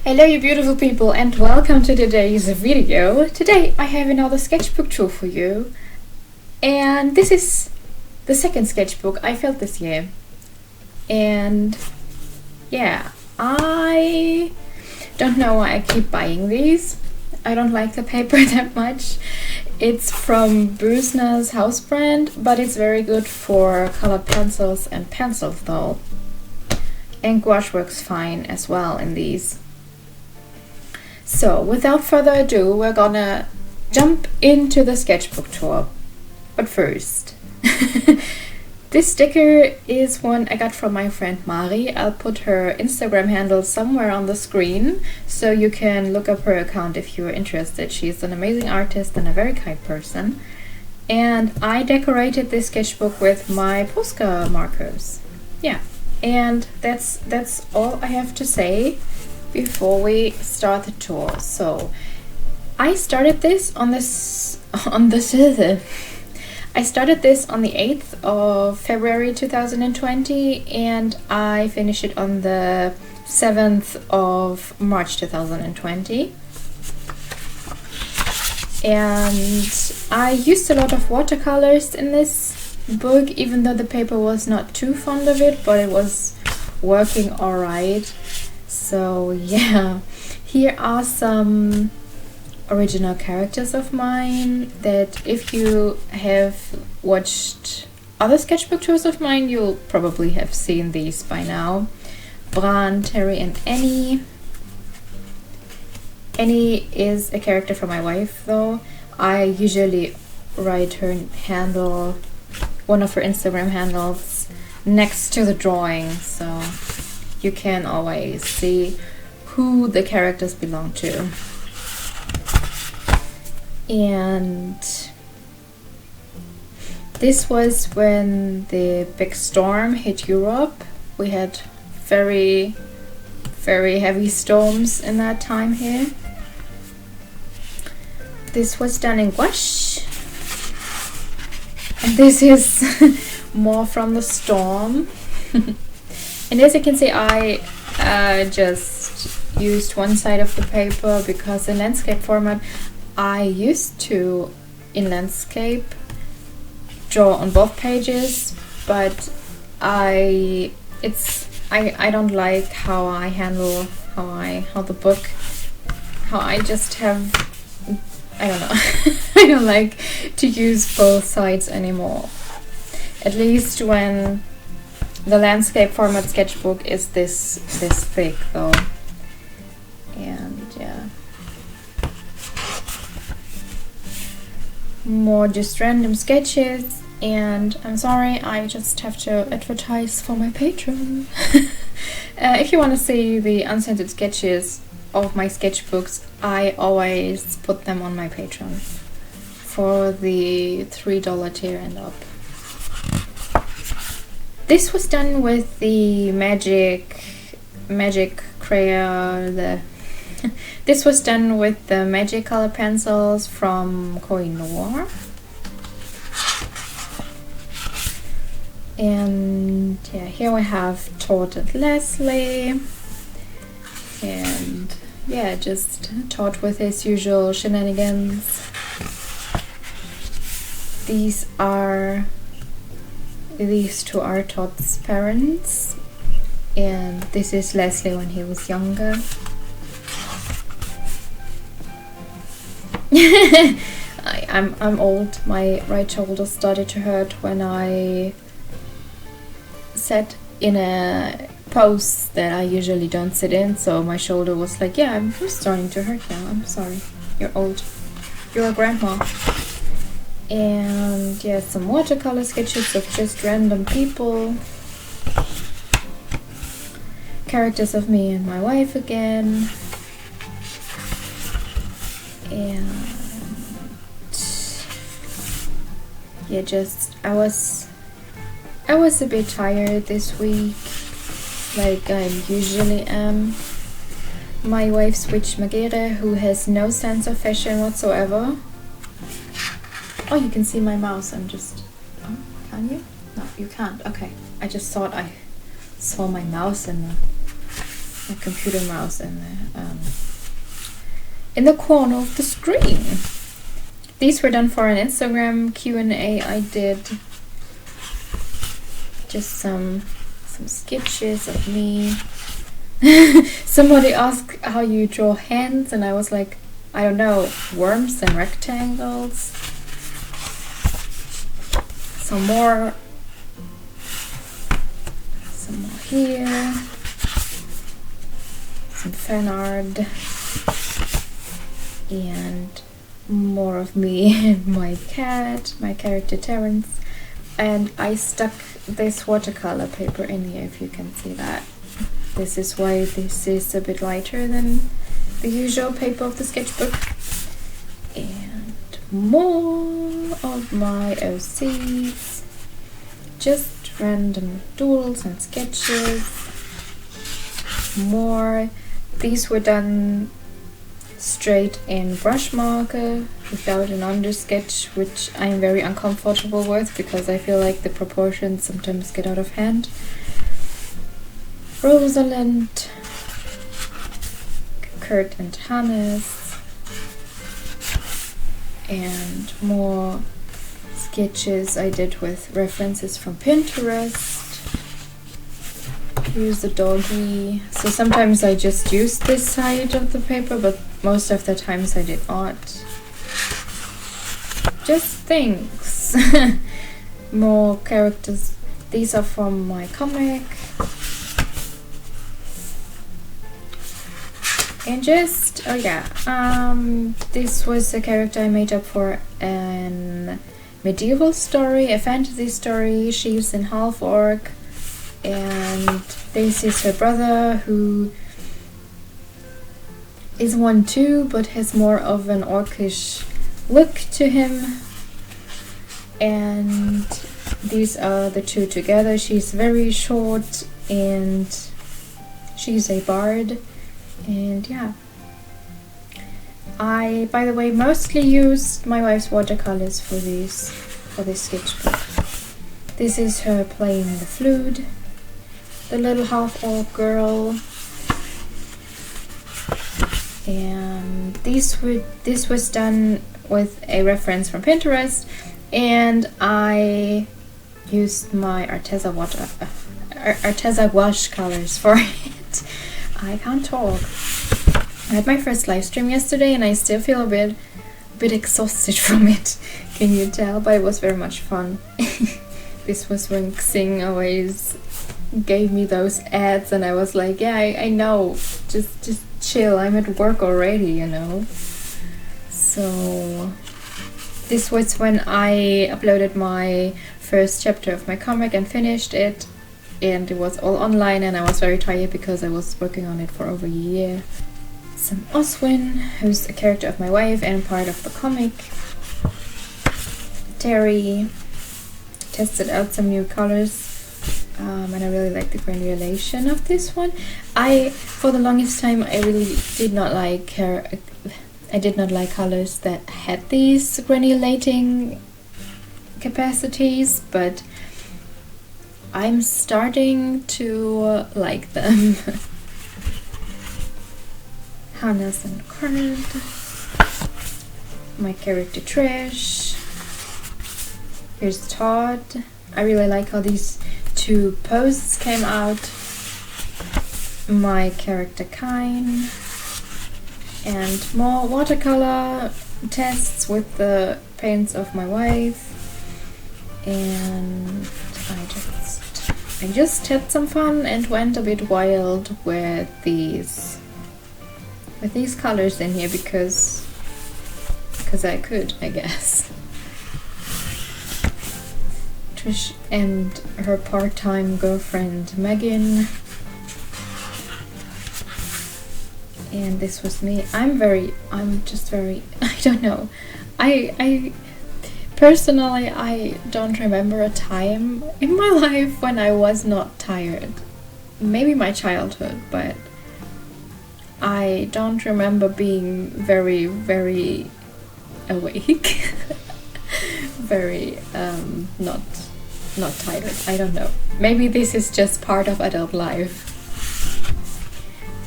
Hello you beautiful people and welcome to today's video. Today I have another sketchbook tour for you, and this is the second sketchbook I filled this year. And yeah, I don't know why I keep buying these. I don't like the paper that much. It's from Büsner's house brand, but it's very good for colored pencils and pencils though. And gouache works fine as well in these. So without further ado, we're gonna jump into the sketchbook tour. But first, this sticker is one I got from my friend Mari. I'll put her Instagram handle somewhere on the screen so you can look up her account if you're interested. She's an amazing artist and a very kind person. And I decorated this sketchbook with my Posca markers. Yeah, and that's all I have to say before we start the tour. So I started this on the 8th of February 2020 and I finished it on the 7th of March 2020. And I used a lot of watercolors in this book, even though the paper was not too fond of it, but it was working alright. So yeah, here are some original characters of mine that if you have watched other sketchbook tours of mine, you'll probably have seen these by now. Bran, Terry and Annie. Annie is a character from my wife though. I usually write her handle, one of her Instagram handles, next to the drawing, so you can always see who the characters belong to. And this was when the big storm hit Europe. We had very heavy storms in that time here. This was done in gouache. And this is more from the storm. And as you can see, I just used one side of the paper because in landscape format I used to, in landscape, draw on both pages, but I don't like how I handle I just have, I don't know. I don't like to use both sides anymore. At least when the landscape format sketchbook is this thick though. And yeah, more just random sketches. And I'm sorry, I just have to advertise for my Patreon. If you want to see the uncensored sketches of my sketchbooks, I always put them on my Patreon for the $3 tier and up. This was done with the magic crayon. This was done with the magic color pencils from Koh-i-Noor. And yeah, here we have Todd and Leslie. And yeah, just Todd with his usual shenanigans. These two are Todd's parents, and this is Leslie when he was younger. I'm old. My right shoulder started to hurt when I sat in a pose that I usually don't sit in, so my shoulder was like, yeah, I'm starting to hurt now. I'm sorry. You're old. You're a grandma. And yeah, some watercolor sketches of just random people. Characters of me and my wife again. And yeah, just I was a bit tired this week, like I usually am. My wife's witch Magere, who has no sense of fashion whatsoever. Oh, you can see my mouse. I'm just... Oh, can you? No, you can't. Okay. I just thought I saw my mouse in the my computer mouse in the corner of the screen. These were done for an Instagram Q&A I did. Just some sketches of me. Somebody asked how you draw hands, and I was like, I don't know, worms and rectangles. Some more here. Some fan art. And more of me and my cat, my character Terence. And I stuck this watercolor paper in here, if you can see that. This is why this is a bit lighter than the usual paper of the sketchbook. And more of my OCs. Just random doodles and sketches. More. These were done straight in brush marker without an undersketch, which I'm very uncomfortable with because I feel like the proportions sometimes get out of hand. Rosalind, Kurt and Hannes, and more sketches I did with references from Pinterest. Here's the doggy. So sometimes I just used this side of the paper, but most of the times I did not. Just things. More characters. These are from my comic. And just, oh yeah, this was a character I made up for an medieval story, a fantasy story. She's in half orc. And this is her brother, who is one too, but has more of an orcish look to him. And these are the two together. She's very short and she's a bard. And yeah, I, by the way, mostly used my wife's watercolors for this sketchbook. This is her playing the flute. The little half-orc girl, and this was done with a reference from Pinterest, and I used my Arteza wash colors for it. I can't talk. I had my first live stream yesterday, and I still feel a bit exhausted from it. Can you tell? But it was very much fun. This was when Xing always gave me those ads, and I was like, yeah, I know, just chill, I'm at work already, you know. So this was when I uploaded my first chapter of my comic and finished it, and it was all online, and I was very tired because I was working on it for over a year. Some Oswin, who's a character of my wife and part of the comic. Terry. Tested out some new colors. And I really like the granulation of this one. For the longest time, I really did not like colors that had these granulating capacities, but I'm starting to like them. Hannes and Kurt. My character Trish. Here's Todd. I really like how these two posts came out. My character Kine. And more watercolor tests with the paints of my wife. And I just had some fun and went a bit wild with these colors in here because I could, I guess. Trish and her part-time girlfriend Megan. And this was me. I'm just very, I don't know. I personally, I don't remember a time in my life when I was not tired. Maybe my childhood, but I don't remember being very, very awake. Very, not tired. I don't know. Maybe this is just part of adult life.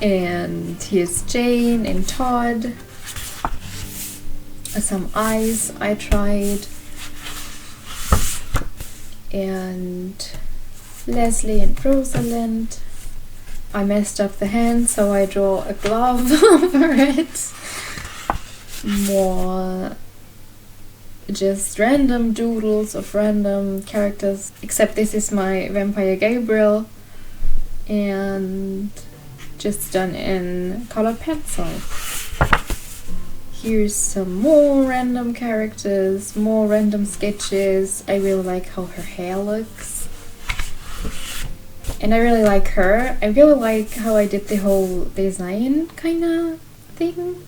And here's Jane and Todd. Some eyes I tried. And Leslie and Rosalind. I messed up the hand, so I draw a glove over it. More just random doodles of random characters, except this is my Vampire Gabriel, and just done in colored pencil. Here's some more random characters, more random sketches. I really like how her hair looks. And I really like her. I really like how I did the whole design kinda thing.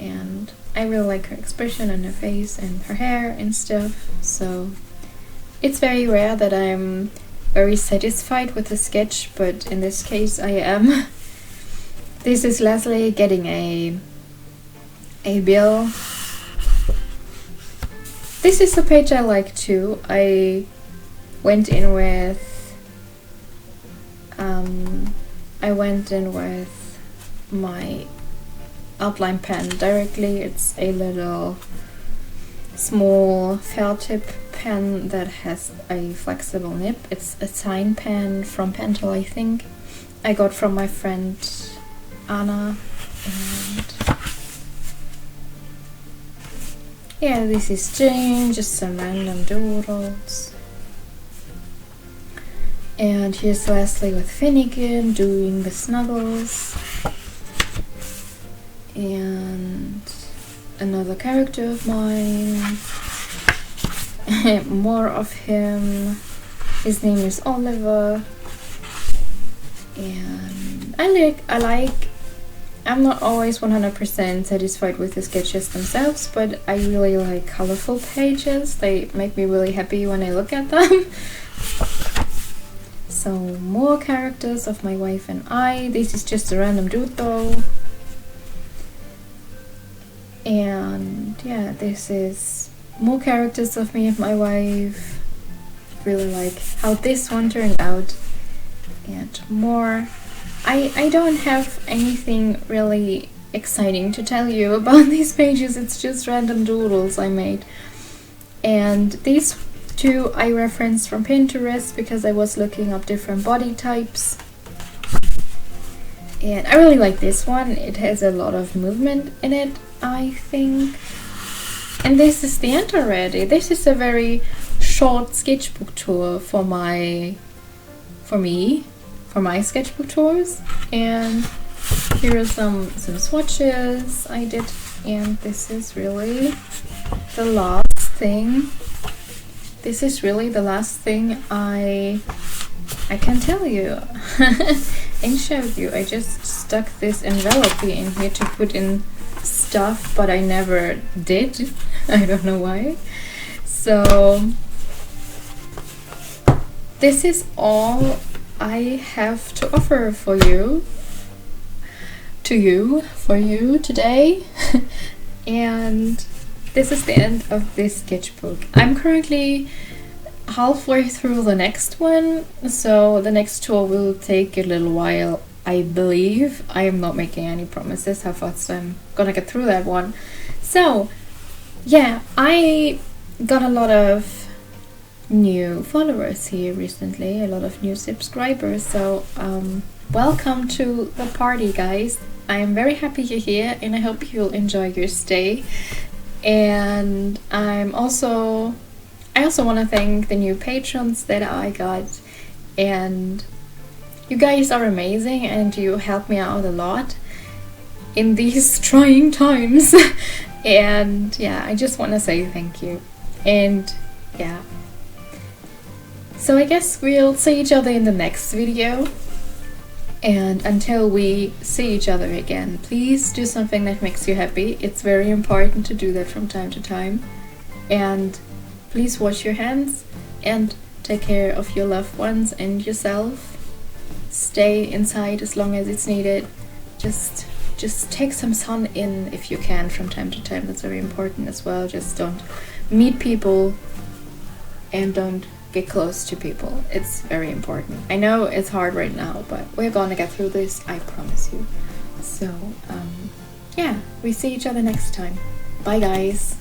And I really like her expression and her face and her hair and stuff. So it's very rare that I'm very satisfied with the sketch, but in this case I am. This is Leslie getting a bill. This is a page I like too. I went in with my outline pen directly. It's a little small felt tip pen that has a flexible nib. It's a sign pen from Pentel, I think. I got from my friend Anna. And yeah, this is Jane, just some random doodles. And here's Leslie with Finnegan doing the snuggles. And another character of mine. More of him. His name is Oliver. And I'm not always 100% satisfied with the sketches themselves, but I really like colorful pages. They make me really happy when I look at them. So more characters of my wife and I. This is just a random dude though. And yeah, this is more characters of me and my wife. Really like how this one turned out. And more. I don't have anything really exciting to tell you about these pages. It's just random doodles I made. And these two I referenced from Pinterest because I was looking up different body types. And I really like this one. It has a lot of movement in it, I think. And this is the end already. This is a very short sketchbook tour for my sketchbook tours. And here are some swatches I did, and this is really the last thing. This is really the last thing I can tell you and show you. I just stuck this envelope in here to put in stuff, but I never did. I don't know why. So this is all I have to offer for you today. And this is the end of this sketchbook. I'm currently halfway through the next one, so the next tour will take a little while, I believe. I am not making any promises how fast I'm gonna get through that one. So yeah, I got a lot of new followers here recently, a lot of new subscribers, so welcome to the party, guys. I am very happy you're here, and I hope you'll enjoy your stay. And I also want to thank the new patrons that I got, and you guys are amazing and you help me out a lot in these trying times. And yeah, I just want to say thank you. And yeah, so I guess we'll see each other in the next video. And until we see each other again, please do something that makes you happy. It's very important to do that from time to time. And please wash your hands and take care of your loved ones and yourself. Stay inside as long as it's needed. Just take some sun in if you can from time to time. That's very important as well. Just don't meet people and don't get close to people. It's very important. I know it's hard right now, but we're gonna get through this, I promise you. So, yeah, we see each other next time. Bye, guys.